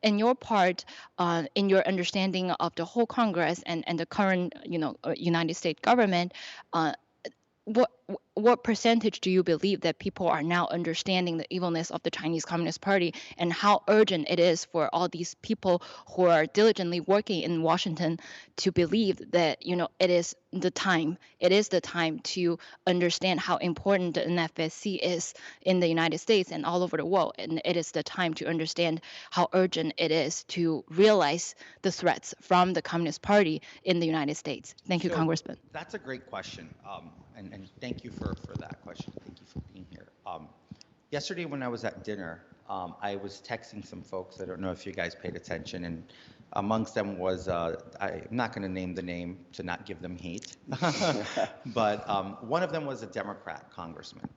in your part, in your understanding of the whole Congress and the current, United States government, uh, what percentage do you believe that people are now understanding the evilness of the Chinese Communist Party, and how urgent it is for all these people who are diligently working in Washington to believe that it is the time to understand how important the NFSC is in the United States and all over the world, and it is the time to understand how urgent it is to realize the threats from the Communist Party in the United States. Thank you, So Congressman. that's a great question, and thank you for that question. Thank you for being here. Yesterday when I was at dinner, I was texting some folks. I don't know if you guys paid attention, and amongst them was, I'm not going to name the name to not give them heat, but one of them was a Democrat congressman.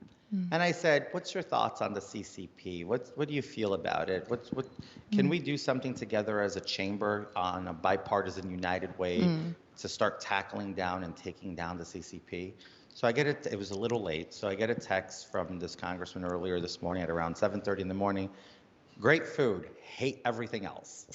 And I said, what's your thoughts on the CCP? What do you feel about it? Can we do something together as a chamber on a bipartisan, united way to start tackling down and taking down the CCP? So it was a little late, so I get a text from this congressman earlier this morning at around 7:30 in the morning. Great food, hate everything else.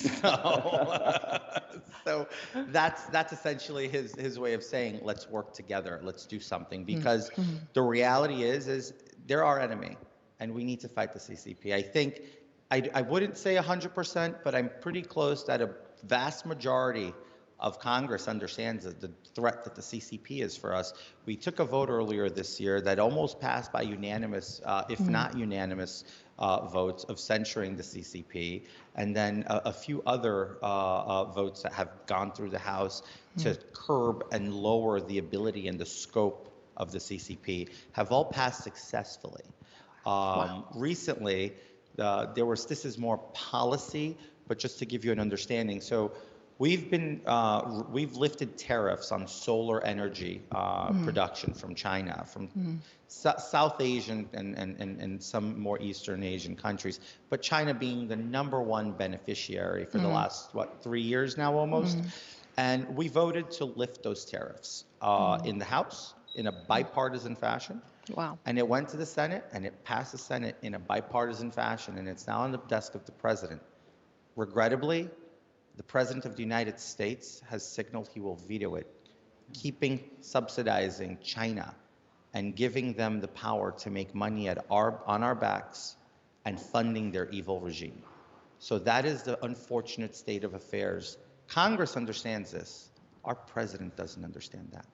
So that's essentially his way of saying, let's work together, let's do something, because the reality is they're our enemy, and we need to fight the CCP. I think I wouldn't say 100%, but I'm pretty close that a vast majority of Congress understands the threat that the CCP is for us. We took a vote earlier this year that almost passed by unanimous, if not unanimous, votes of censuring the CCP, and then a few other votes that have gone through the House to curb and lower the ability and the scope of the CCP have all passed successfully. Recently, this is more policy, but just to give you an understanding. So we've lifted tariffs on solar energy production from China, from South Asian and some more Eastern Asian countries, but China being the #1 beneficiary for the last, 3 years now almost. And we voted to lift those tariffs in the House in a bipartisan fashion. Wow. And it went to the Senate, and it passed the Senate in a bipartisan fashion, and it's now on the desk of the president. Regrettably, the President of the United States has signaled he will veto it, subsidizing China and giving them the power to make money on our backs and funding their evil regime. So that is the unfortunate state of affairs. Congress understands this. Our president doesn't understand that.